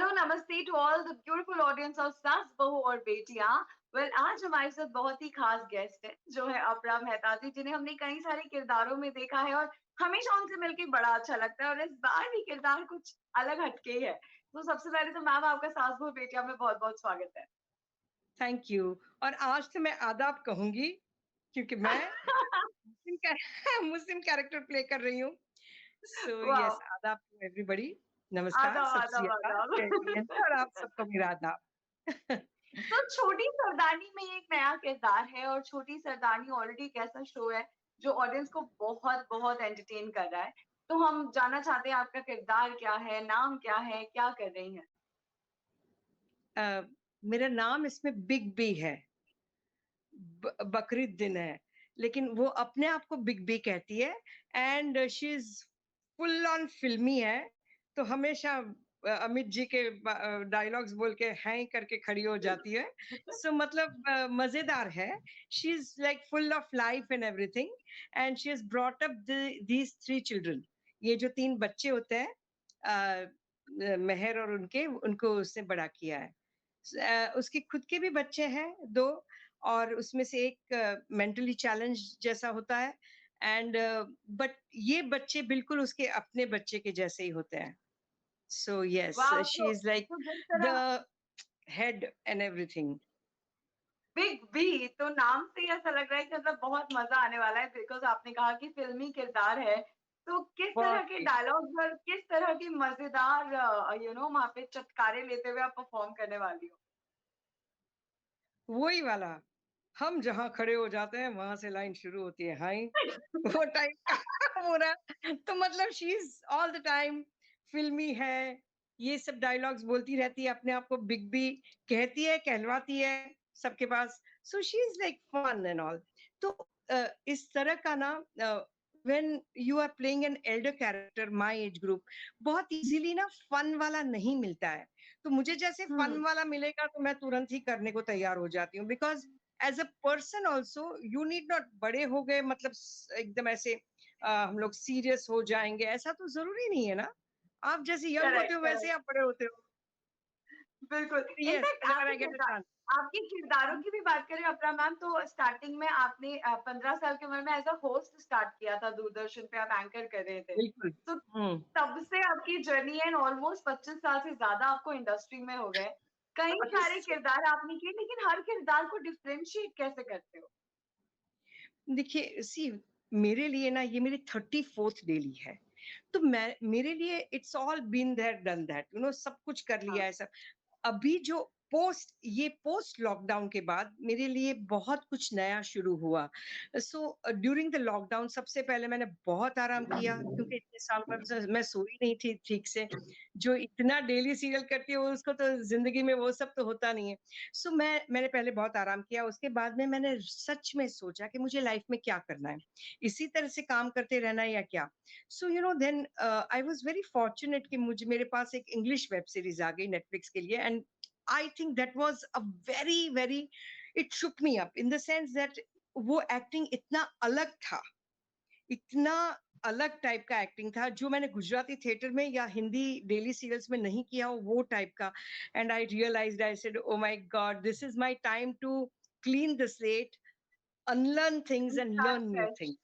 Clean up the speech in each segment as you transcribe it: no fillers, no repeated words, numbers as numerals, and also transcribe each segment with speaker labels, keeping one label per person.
Speaker 1: Hello नमस्ते to all the beautiful audience of सास बहू और बेटियां। वेल आज हमारे साथ बहुत ही खास गेस्ट है जो है अपरा मेहता जी, जिन्हें हमने कई सारे किरदारों में देखा है और हमेशा उनसे मिलकर बड़ा अच्छा लगता है और इस बार भी किरदार कुछ अलग हटके है। तो सबसे पहले तो मैम आपका सास बहू बेटियां में बहुत बहुत स्वागत है।
Speaker 2: Thank you. और आज तो मैं आदाब कहूंगी क्योंकि मैं मुस्लिम मुस्लिम कैरेक्टर प्ले कर रही हूँ। सो
Speaker 1: वाह।
Speaker 2: यस, आदाब टू एवरीबॉडी। नमस्कार,
Speaker 1: आदाब
Speaker 2: सत श्री
Speaker 1: आदाब
Speaker 2: अकाल, जय
Speaker 1: आदाब।
Speaker 2: हिंद और आप सबको मेरा आदाब।
Speaker 1: तो छोटी सरदारनी में एक नया किरदार है और छोटी सरदारनी ऑलरेडी एक ऐसा शो है जो ऑडियंस को बहुत बहुत एंटरटेन कर रहा है। तो हम जानना चाहते हैं आपका किरदार क्या है, नाम क्या है, क्या कर रही हैं?
Speaker 2: अ, मेरा नाम इसमें बिग बी है। बकरीद दिन है, लेकिन वो अपने आप को बिग बी कहती है। And she is full on फिल्मी है। तो हमेशा अमित जी के डायलॉग्स बोल के हैं करके खड़ी हो जाती है। सो मतलब मजेदार है। She is like full of life and everything. And she is brought up these 3 children. ये जो 3 बच्चे होते हैं, मेहर और उनको उसने बड़ा किया है। उसके खुद के भी बच्चे हैं 2, और उसमें से एक मेंटली चैलेंज जैसा होता है। एंड बट ये बच्चे बिल्कुल उसके अपने बच्चे के जैसे ही होते हैं। सो यस,
Speaker 1: वाह।
Speaker 2: शी इज लाइक
Speaker 1: तो जिस
Speaker 2: द
Speaker 1: तरह
Speaker 2: head and everything.
Speaker 1: Big B, तो नाम से ही ऐसा लग रहा है कि मतलब बहुत मजा आने वाला है, बिकॉज आपने कहा कि फिल्मी किरदार है। तो किस तरह
Speaker 2: बहुत
Speaker 1: के
Speaker 2: ही
Speaker 1: डायलॉग्स और किस तरह की मजेदार वहां पे चटकारे लेते हुए आप परफॉर्म करने वाली हो?
Speaker 2: वही वाला, हम जहाँ खड़े हो जाते हैं वहां से लाइन शुरू होती है, हाई वो टाइप का पूरा। तो मतलब she is all the time फिल्मी है। ये सब डायलॉग्स बोलती रहती है, अपने आप को बिग बी कहती है, कहलवाती है सबके पास। So she is like fun and all. तो इस तरह का ना, when you are playing an elder character my age group, बहुत इजीली ना फन वाला नहीं मिलता है। तो मुझे जैसे फन
Speaker 1: हम्म।
Speaker 2: वाला मिलेगा तो मैं तुरंत ही करने को तैयार हो जाती हूँ। Because as a person also you need not बड़े हो गए मतलब एकदम ऐसे हम लोग सीरियस हो जाएंगे, ऐसा तो जरूरी नहीं है ना। आप जैसे यंग होते
Speaker 1: करेक्ट
Speaker 2: हो वैसे
Speaker 1: करेक्ट।
Speaker 2: ही आप बड़े होते हो।
Speaker 1: बिल्कुल।
Speaker 2: Yes,
Speaker 1: in fact
Speaker 2: whenever I get a chance.
Speaker 1: आपके किरदारों की भी बात करें अपना मैम, तो स्टार्टिंग में आपने 15 साल की उम्र में एज अ होस्ट स्टार्ट किया था, दूरदर्शन पे आप एंकर कर रहे थे।
Speaker 2: बिल्कुल।
Speaker 1: तो
Speaker 2: हम्म।
Speaker 1: तब से आपकी जर्नी है, ऑलमोस्ट 25 साल से ज्यादा आपको इंडस्ट्री में हो गए। कई सारे किरदार आपने किए, लेकिन हर किरदार को डिफरेंशिएट कैसे करते हो?
Speaker 2: देखिए सी, मेरे लिए ना ये मेरी 34th डेली है। तो मैं, मेरे लिए it's all been that done that, सब कुछ कर लिया
Speaker 1: हाँ।
Speaker 2: है सब। अभी जो पोस्ट लॉकडाउन के बाद मेरे लिए बहुत कुछ नया शुरू हुआ। सो ड्यूरिंग द लॉकडाउन सबसे पहले मैंने बहुत आराम किया, क्योंकि इतने साल में मैं सोई नहीं थी ठीक से। जो इतना डेली सीरियल करती है उसको तो जिंदगी में वो सब तो होता नहीं है। सो मैंने पहले बहुत आराम किया। उसके बाद में मैंने सच में सोचा कि मुझे लाइफ में क्या करना है, इसी तरह से काम करते रहना है या क्या। So then I was very fortunate कि मुझे, मेरे पास एक इंग्लिश वेब सीरीज आ गई नेटफ्लिक्स के लिए। And I think that was a very very, it Shuk me up in the sense that वो एक्टिंग इतना अलग था, इतना अलग टाइप का एक्टिंग था जो मैंने गुजराती थिएटर में या हिंदी डेली सीरियल्स में नहीं किया हो, वो टाइप का। And I realised, I said oh my god, this is my time to clean the slate, unlearn things and
Speaker 1: start
Speaker 2: learn new
Speaker 1: fresh.
Speaker 2: Things.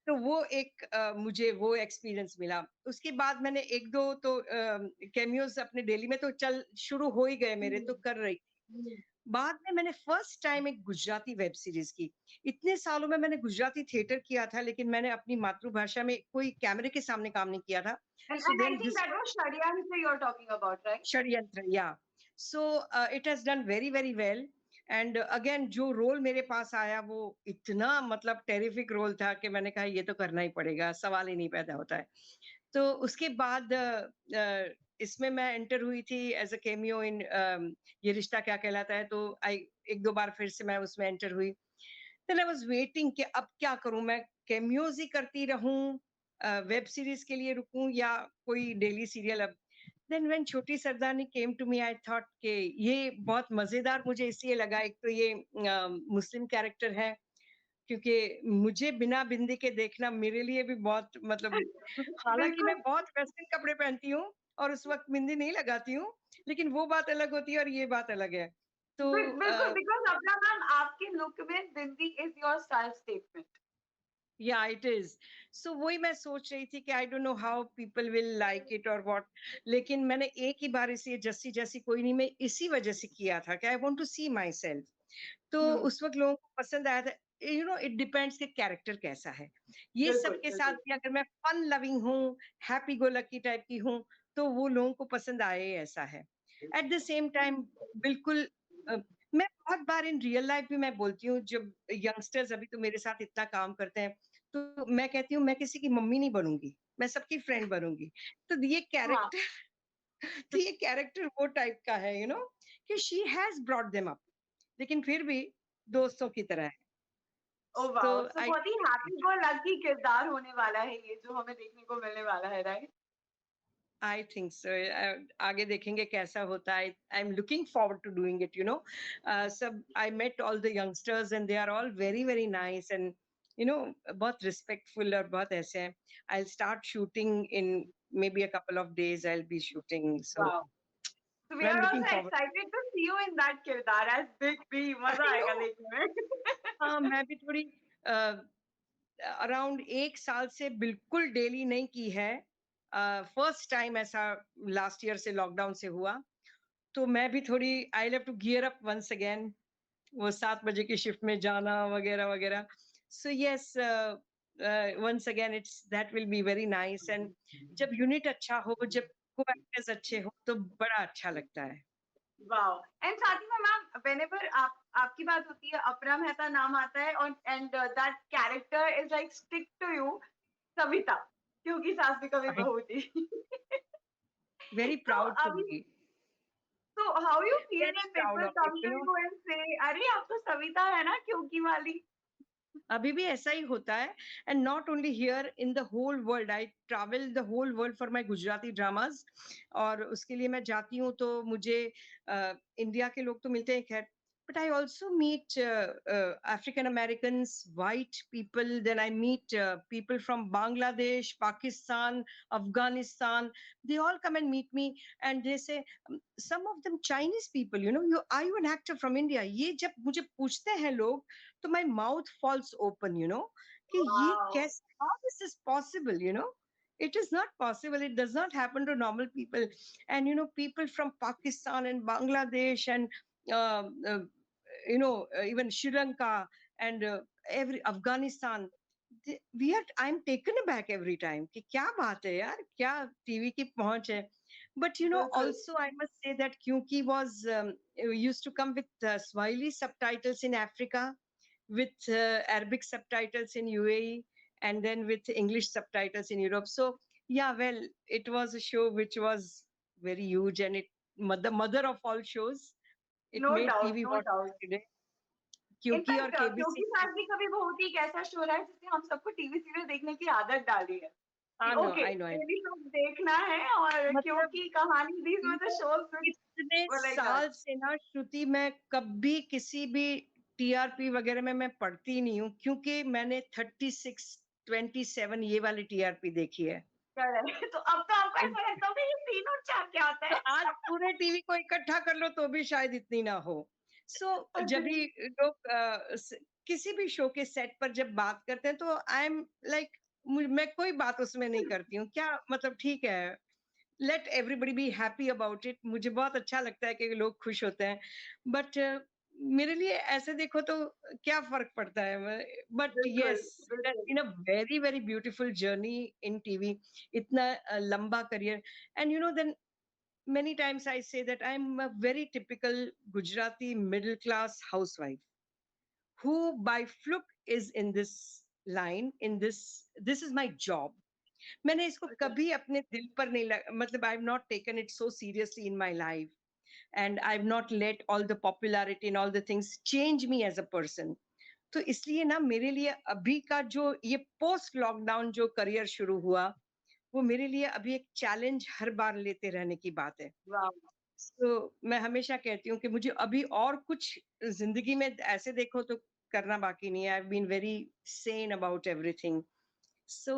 Speaker 2: तो वो एक मुझे वो एक्सपीरियंस मिला। उसके बाद मैंने एक दो तो कैमियोज अपने डेली में तो चल शुरू हो ही गए मेरे, तो कर रही थी। बाद में मैंने फर्स्ट टाइम एक गुजराती वेब सीरीज की। इतने सालों में मैंने गुजराती थिएटर किया था, लेकिन मैंने अपनी मातृभाषा में कोई कैमरे के सामने काम नहीं किया था। So
Speaker 1: And I
Speaker 2: then
Speaker 1: think
Speaker 2: this
Speaker 1: that was Shadyantra you're talking about, right?
Speaker 2: Shadyantra, या। So it has done very very well. And again जो रोल मेरे पास आया वो इतना मतलब टेरिफिक रोल था कि मैंने कहा ये तो करना ही पड़ेगा, सवाल ही नहीं पैदा होता है। तो उसके बाद इसमें मैं एंटर हुई थी एज अ केमियो इन ये रिश्ता क्या कहलाता है। तो आई एक दो बार फिर से मैं उसमें एंटर हुई। देन आई वाज वेटिंग कि अब क्या करूं मैं, कैमियोज ही करती रहूं, वेब सीरीज के लिए रुकूं या कोई डेली सीरियल। अब देन व्हेन छोटी सरदारनी came to me, I thought कि ये बहुत मजेदार मुझे इसलिए लगा। एक तो ये मुस्लिम कैरेक्टर है, क्योंकि मुझे बिना बिंदी के देखना मेरे लिए भी बहुत मतलब, हालांकि मैं
Speaker 1: बिल्कुल।
Speaker 2: बहुत वेस्टर्न कपड़े पहनती हूँ, और उस वक़्त मेहंदी नहीं लगाती हूँ, लेकिन वो बात अलग होती है और ये बात अलग है। तो
Speaker 1: बिल्कुल, बिकॉज़ अपना मैम आपके लुक में बिंदी इज़ योर स्टाइल स्टेटमेंट।
Speaker 2: या इट इज सो वही मैं सोच रही थी कि I don't know how people will like it और व्हाट, लेकिन मैंने एक ही बार इसे जस्सी जैसी कोई नहीं, मैं इसी वजह से किया था कि I want to see myself. तो
Speaker 1: हुँ,
Speaker 2: उस वक्त लोगों को पसंद आया था। यू नो इट डिपेंड्स कि कैरेक्टर कैसा है। ये
Speaker 1: बिल्कुल,
Speaker 2: सब के साथ
Speaker 1: बिल्कुल।
Speaker 2: भी अगर मैं फन लविंग हूँ, हैप्पी गो लकी टाइप की हूँ, तो वो लोगों को पसंद आए ऐसा है। एट द सेम टाइम बिल्कुल मैं बहुत बार इन रियल लाइफ भी मैं बोलती हूँ, जब यंगस्टर्स अभी तो मेरे साथ इतना काम करते हैं, तो मैं कहती हूँ मैं किसी की मम्मी नहीं बनूंगी, मैं सबकी फ्रेंड बनूंगी। तो ये
Speaker 1: हाँ।
Speaker 2: कैरेक्टर तो ये कैरेक्टर वो टाइप का है, यू नो, कि she has brought them up, लेकिन फिर भी दोस्तों की तरह है।
Speaker 1: ओह
Speaker 2: तो
Speaker 1: वाओ! सो
Speaker 2: आई
Speaker 1: बहुत ही हैप्पी गो लकी किरदार होने वाला है ये जो हमें देखने को मिलने वाला है, राइट?
Speaker 2: I think so. आगे देखेंगे कैसा होता है। I am looking forward to doing it, you know. सब I met all the youngsters and they are all very very nice and you know बहुत रिस्पेक्टफुल और बहुत ऐसे हैं। I start shooting in maybe a couple of days, I will be shooting, so
Speaker 1: wow! So we
Speaker 2: I am
Speaker 1: are
Speaker 2: looking
Speaker 1: also
Speaker 2: forward.
Speaker 1: excited to see you in that किरदार as Big B मज़ा
Speaker 2: I know.
Speaker 1: आएगा देखने में।
Speaker 2: हाँ, मैं भी थोड़ी around 1 साल से बिल्कुल डेली नहीं की है। फर्स्ट टाइम ऐसा लास्ट ईयर से लॉकडाउन से हुआ, तो मैं भी थोड़ी I will have to gear up once again, वो 7 बजे की शिफ्ट में जाना वगैरह-वगैरह। So yes, once again it's that will be very nice and जब यूनिट अच्छा हो, जब को-एक्टर्स अच्छे हो, तो बड़ा अच्छा लगता है।
Speaker 1: वाओ! एंड साथ ही में मैम व्हेनेवर आपकी बात होती है, अपरा मेहता नाम आता है और and that character is like stick to you Savita, क्योंकि सास भी कभी
Speaker 2: आई
Speaker 1: बहू थी।
Speaker 2: वेरी
Speaker 1: तो
Speaker 2: प्राउड टू
Speaker 1: अभी
Speaker 2: बी,
Speaker 1: तो how you feel
Speaker 2: very
Speaker 1: when
Speaker 2: proud
Speaker 1: people
Speaker 2: of it,
Speaker 1: come
Speaker 2: you
Speaker 1: to
Speaker 2: know.
Speaker 1: You and say अरे आप तो सविता है ना क्योंकि वाली?
Speaker 2: अभी भी ऐसा ही होता है। And not only here, in the whole world, I travel the whole world for my Gujarati dramas. और उसके लिए मैं जाती हूँ तो मुझे इंडिया के लोग तो मिलते हैं खैर, but I also meet African American, white people, then I meet people from Bangladesh, Pakistan, Afghanistan. They all come and meet me and they say some of them Chinese people, you know, you are you an actor from India? ये जब मुझे पूछते हैं लोग, तो my mouth falls open, you know, कि ये
Speaker 1: wow!
Speaker 2: कैसे, how is this possible, you know? It is not possible. It does not happen to normal people. And, you know, people from Pakistan and Bangladesh and, uh, you know, even Sri Lanka and every Afghanistan, we are, I'm taken aback every time कि क्या बात है यार, क्या TV की पहुंच है। But you know,
Speaker 1: बिल्कुल।
Speaker 2: also I must say that Kyunki was used to come with Swahili subtitles in Africa, with Arabic subtitles in UAE, and then with English subtitles in Europe. So yeah, well, it was a show which was very huge, and it the mother of all shows. It
Speaker 1: no
Speaker 2: made
Speaker 1: doubt,
Speaker 2: TV
Speaker 1: no
Speaker 2: what it is
Speaker 1: doubt.
Speaker 2: today. Kyunki और
Speaker 1: in fact
Speaker 2: KBC.
Speaker 1: क्योंकि सास भी कभी बहू थी एक ऐसा show है जिसने हम सबको टीवी सीरियल देखने की आदत डाली है कि
Speaker 2: हाँ, no,
Speaker 1: okay
Speaker 2: I know, I know.
Speaker 1: TV show देखना है और
Speaker 2: मतलब
Speaker 1: क्योंकि कहानी दीज वर द
Speaker 2: ये
Speaker 1: शोज व्हिच
Speaker 2: इतने
Speaker 1: वर लाइक दैट।
Speaker 2: साल से ना श्रुति, मैं कभी किसी भी टीआरपी वगैरह में मैं पढ़ती नहीं हूँ, क्योंकि मैंने 36 27 ये वाली टीआरपी देखी है।
Speaker 1: करेक्ट। तो अब तो आपको ऐसा लगता होगा ये 3 और 4 क्या होता
Speaker 2: तो
Speaker 1: है?
Speaker 2: आज पूरे टीवी को इकट्ठा कर लो तो भी शायद इतनी ना हो। सो जब भी
Speaker 1: अग्री।
Speaker 2: लोग किसी भी शो के सेट पर जब बात करते हैं, तो आई एम लाइक, मैं कोई बात उसमें नहीं करती हूँ, क्या मतलब, ठीक है, let everybody be happy about it. मुझे बहुत अच्छा लगता है कि लोग खुश होते हैं, बट मेरे लिए ऐसे देखो तो क्या फर्क पड़ता है। बट
Speaker 1: बिल्कुल,
Speaker 2: यस, इट हैज
Speaker 1: बिल्कुल।
Speaker 2: Been a very very beautiful journey in TV, इतना लंबा career. And you know then many times I say that I'm a very typical Gujarati middle class housewife who by fluke is in this line, in this is my job. मैंने इसको
Speaker 1: अच्छा,
Speaker 2: कभी अपने दिल पर नहीं मतलब I have not taken it so seriously in my life, and I have not let all the popularity and all the things change me as a person. तो इसलिए ना मेरे लिए अभी का जो ये पोस्ट लॉकडाउन जो करियर शुरू हुआ, वो मेरे लिए अभी एक चैलेंज हर बार लेते रहने की बात है।
Speaker 1: वाओ!
Speaker 2: तो मैं हमेशा कहती हूँ कि मुझे अभी और कुछ ज़िंदगी में ऐसे देखो तो करना बाकी नहीं है। I have been very sane about everything. So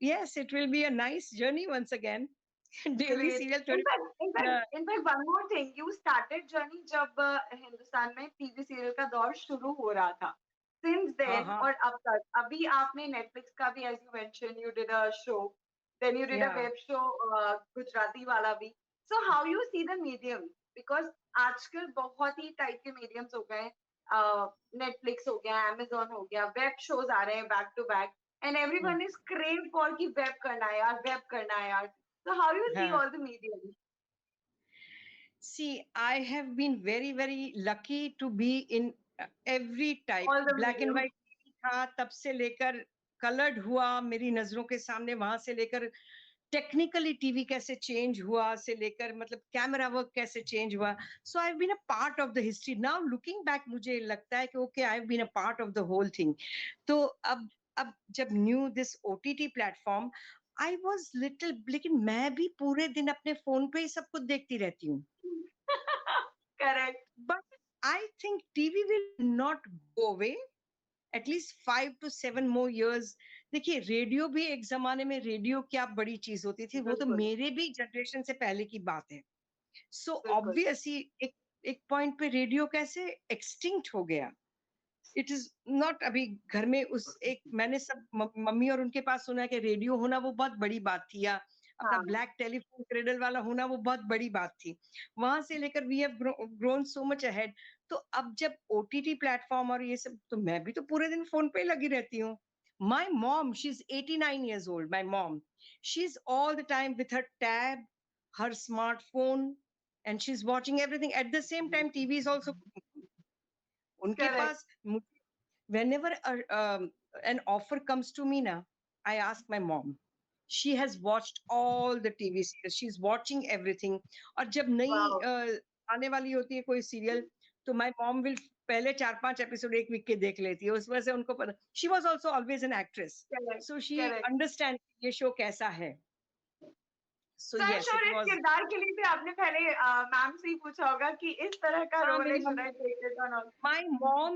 Speaker 2: yes, it will be a nice journey once again. Daily
Speaker 1: great.
Speaker 2: Serial थोड़ी।
Speaker 1: In fact in fact in fact one more thing, you started journey जब हिंदुस्तान में टीवी सीरियल का दौर शुरू हो रहा था। Since
Speaker 2: हाँ,
Speaker 1: देन
Speaker 2: हाँ,
Speaker 1: और अब तक, अभी आपने नेटफ्लिक्स का भी, as you mention, you did a show, then you did a
Speaker 2: या
Speaker 1: वेब शो, गुजराती वाला भी। So how you see the medium? Because आजकल बहुत ही टाइप के मीडियम्स हो गए। नेटफ्लिक्स हो गया, अमेजोन हो गया, वेब शोज आ रहे हैं back to back, and everyone is crave for कि वेब करना है यार, वेब करना है यार। So how you see
Speaker 2: हाँ।
Speaker 1: all the mediums?
Speaker 2: See, I have been very, very lucky to be in every type.
Speaker 1: All the
Speaker 2: black and
Speaker 1: mediums.
Speaker 2: White था, तब से लेकर कलर्ड हुआ मेरी नजरों के सामने, वहां से लेकर टेक्निकली टीवी कैसे चेंज हुआ से लेकर मतलब कैमरा वर्क कैसे चेंज हुआ। So I have been a part of the history. Now looking back मुझे लगता है कि okay, I have been a part of the whole thing. तो अब जब new this OTT platform, I was little, लेकिन मैं भी पूरे दिन अपने फोन पे ही सब कुछ देखती रहती हूँ।
Speaker 1: Correct.
Speaker 2: But I think TV will not go away at least 5 to 7 more years. देखिए, रेडियो भी एक जमाने में, रेडियो क्या बड़ी चीज होती थी, वो तो
Speaker 1: बिल्कुल,
Speaker 2: मेरे भी जनरेशन से पहले की बात है। सो
Speaker 1: बिल्कुल।
Speaker 2: ऑब्वियसली एक एक पॉइंट पे रेडियो कैसे एक्सटिंक्ट हो गया। इट इज नॉट, अभी घर में उस एक मैंने सब मम्मी और उनके पास सुना है कि रेडियो होना वो बहुत बड़ी बात थी, या अपना
Speaker 1: हाँ,
Speaker 2: ब्लैक टेलीफोन क्रेडल वाला होना वो बहुत बड़ी बात थी। वहां से लेकर we have grown so much ahead. तो अब जब ओटीटी प्लेटफॉर्म और ये सब, तो मैं भी तो पूरे दिन फोन पे ही लगी रहती हूँ। My mom, she is 89 years old, my mom, she is all the time with her tab, her smartphone, and she is watching everything at the same time, TV is also उनके
Speaker 1: correct,
Speaker 2: पास। whenever an offer comes to me now, I ask my mom. She has watched all the TV series. She's watching everything. और जब नई
Speaker 1: wow!
Speaker 2: आने वाली होती है कोई सीरियल, तो my mom will पहले 4-5 एपिसोड एक वीक के देख लेती है। उस वजह से उनको पता। She was also always an actress,
Speaker 1: correct,
Speaker 2: so she
Speaker 1: correct.
Speaker 2: understands ये शो कैसा है। So
Speaker 1: so I am
Speaker 2: yes,
Speaker 1: sure
Speaker 2: it
Speaker 1: इस
Speaker 2: was।
Speaker 1: किरदार के लिए भी आपने पहले मैम से ही पूछा होगा कि इस तरह का
Speaker 2: हाँ,
Speaker 1: रोल
Speaker 2: मेरी
Speaker 1: है, should
Speaker 2: mummy.
Speaker 1: I take it और not?
Speaker 2: My mom,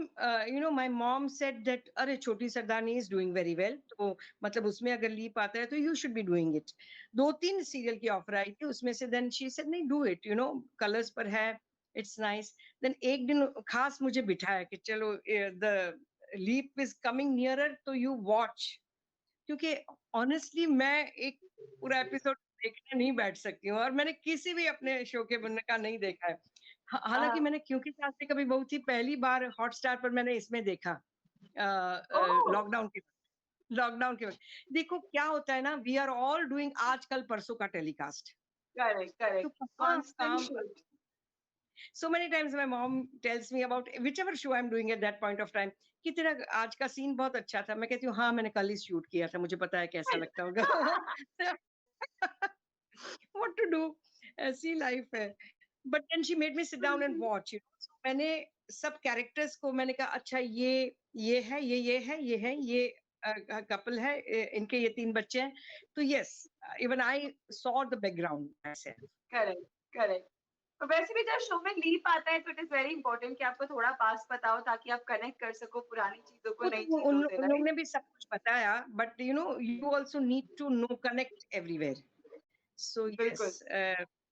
Speaker 2: my mom said that अरे छोटी सरदारनी is doing very well, तो मतलब उसमें अगर लीप आता है तो you should be doing it। 2-3 serial की ऑफर आई थी उसमें से, then she said नहीं, do it, कलर्स पर है, it's nice। then एक दिन खास मुझे बिठाया कि चलो the leap is coming nearer, तो you watch। क्योंकि ऑनेस्टली मैं एक पूरा एपिसोड देखने नहीं बैठ सकती हूँ, और मैंने किसी भी अपने शो के बनने का नहीं देखा है। हालांकि मैंने क्योंकि सास से कभी बहू थी पहली बार हॉटस्टार पर मैंने इसमें देखा,
Speaker 1: ओह!
Speaker 2: लॉकडाउन के वक्त। देखो क्या होता है ना, वी आर ऑल डूइंग आजकल परसों का टेलीकास्ट,
Speaker 1: करेक्ट,
Speaker 2: तो
Speaker 1: करेक्ट।
Speaker 2: कहाँ
Speaker 1: कांस्टेंट
Speaker 2: काम।
Speaker 1: Shift.
Speaker 2: So many times my mom tells me about whichever show I'm doing at that point of time कि तेरा आज का सीन बहुत अच्छा था। मैं कहती हूँ हाँ, मैंने कल ही शूट किया था, मुझे पता है कैसा लगता होगा। What to do, ऐसी लाइफ है। But then she made me sit down and watch it। So मैंने सब कैरेक्टर्स को मैंने कहा अच्छा ये है, ये है, ये है, ये कपल है, इनके ये 3 बच्चे हैं। तो yes, even I saw the background ऐसे।
Speaker 1: Correct, correct. तो वैसे भी जब शो में लीप आता है तो इट इज वेरी इंपॉर्टेंट कि आपको थोड़ा पास पता हो ताकि आप कनेक्ट कर सको पुरानी चीजों को
Speaker 2: वो तो
Speaker 1: नई चीजों से,
Speaker 2: उन लोग
Speaker 1: राइट?
Speaker 2: ने भी सब कुछ बताया, but you also need to know connect everywhere. So yes,
Speaker 1: बिल्कुल।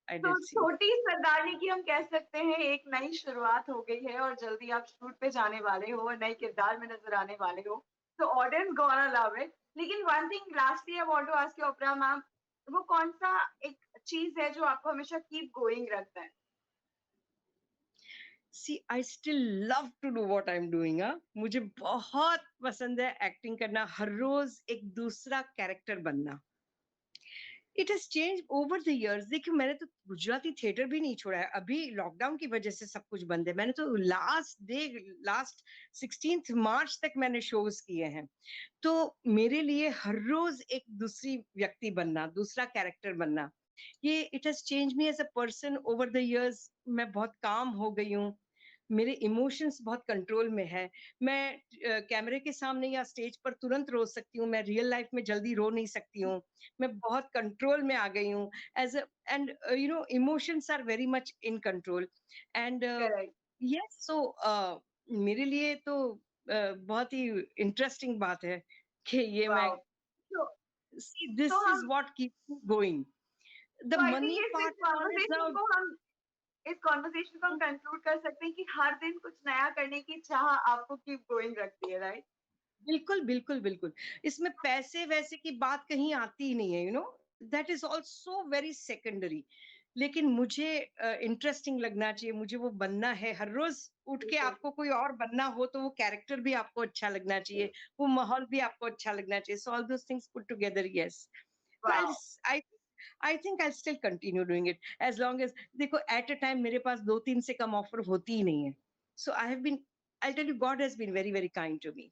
Speaker 2: आई
Speaker 1: तो
Speaker 2: डिड सी।
Speaker 1: छोटी सरदारनी की हम कह सकते हैं एक नई शुरुआत हो गई है और जल्दी आप शूट पे जाने वाले हो और नए किरदार में नजर आने वाले हो। तो ऑडियंस गोना लव इट। लेकिन one thing lastly I want to ask you Apara ma'am, वो कौन सा एक चीज है जो आपको हमेशा कीप गोइंग रखता है?
Speaker 2: See I still love to do what I am doing. मुझे बहुत पसंद है एक्टिंग करना, हर रोज एक दूसरा कैरेक्टर बनना। It has change over the years. देखिए, मैंने तो गुजराती थिएटर भी नहीं छोड़ा है। अभी लॉकडाउन की वजह से सब कुछ बंद है। मैंने तो लास्ट 16 मार्च तक मैंने शोज किए हैं। तो मेरे लिए हर रोज एक दूसरी व्यक्ति बनना, दूसरा कैरेक्टर बनना, ये it has change me as a person over the years. मैं बहुत काम हो गई हूँ, मेरे इमोशंस बहुत कंट्रोल में है। मैं कैमरे के सामने या स्टेज पर तुरंत रो सकती हूँ, मैं रियल लाइफ में जल्दी रो नहीं सकती हूँ। मैं बहुत कंट्रोल में आ गई हूँ as a, and emotions are very much in control. And
Speaker 1: correct.
Speaker 2: Yes, so मेरे लिए तो बहुत ही इंटरेस्टिंग बात है कि ये मैं
Speaker 1: वाओ! तो
Speaker 2: सी
Speaker 1: तो
Speaker 2: दिस इज
Speaker 1: हम
Speaker 2: what keeps me going. The
Speaker 1: तो आई थिंक
Speaker 2: money
Speaker 1: इस
Speaker 2: part is not reserved.
Speaker 1: इस कन्वर्सेशन को हम कंक्लूड कर सकते हैं कि हर दिन कुछ नया करने की चाह आपको कीप गोइंग रखती है, राइट?
Speaker 2: बिल्कुल, बिल्कुल, बिल्कुल। इसमें पैसे-वैसे की बात कहीं आती ही नहीं है, that is also very secondary. लेकिन मुझे इंटरेस्टिंग लगना चाहिए, मुझे वो बनना है। हर रोज़ उठ के
Speaker 1: बिल्कुल।
Speaker 2: आपको कोई और बनना हो, तो वो कैरेक्टर भी आपको अच्छा लगना चाहिए, वो माहौल भी आपको अच्छा लगना चाहिए। So all those things put together, yes. तो
Speaker 1: wow!
Speaker 2: I think I still continue doing it as long as देखो एट अ टाइम मेरे पास 2-3 से कम ऑफर होती ही नहीं है। So I tell you God has been very, very kind to me.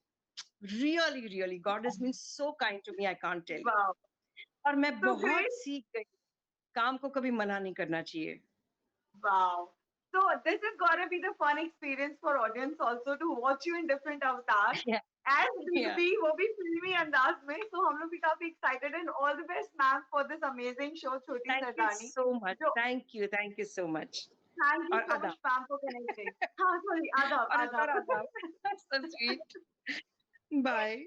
Speaker 2: Really, really God has been so kind to me I can't tell you.
Speaker 1: Wow!
Speaker 2: और मैं
Speaker 1: सो
Speaker 2: बहुत
Speaker 1: ग्रेट!
Speaker 2: सीख गई, काम को कभी मना नहीं करना चाहिए।
Speaker 1: Wow. So this is gonna be the fun experience for audience also to watch you in different avatars.
Speaker 2: या
Speaker 1: As
Speaker 2: या
Speaker 1: Digby, वो भी फिल्मी अंदाज में, so हम लोग भी काफी excited and all the best ma'am for this amazing show Choti
Speaker 2: thank you
Speaker 1: Sardarni.
Speaker 2: So much,
Speaker 1: जो
Speaker 2: thank you so much.
Speaker 1: thank you
Speaker 2: और
Speaker 1: so much
Speaker 2: आदाब।
Speaker 1: ma'am for connecting. हाँ sorry आदाब
Speaker 2: और
Speaker 1: आदाब.
Speaker 2: आदाब। So sweet. बाय।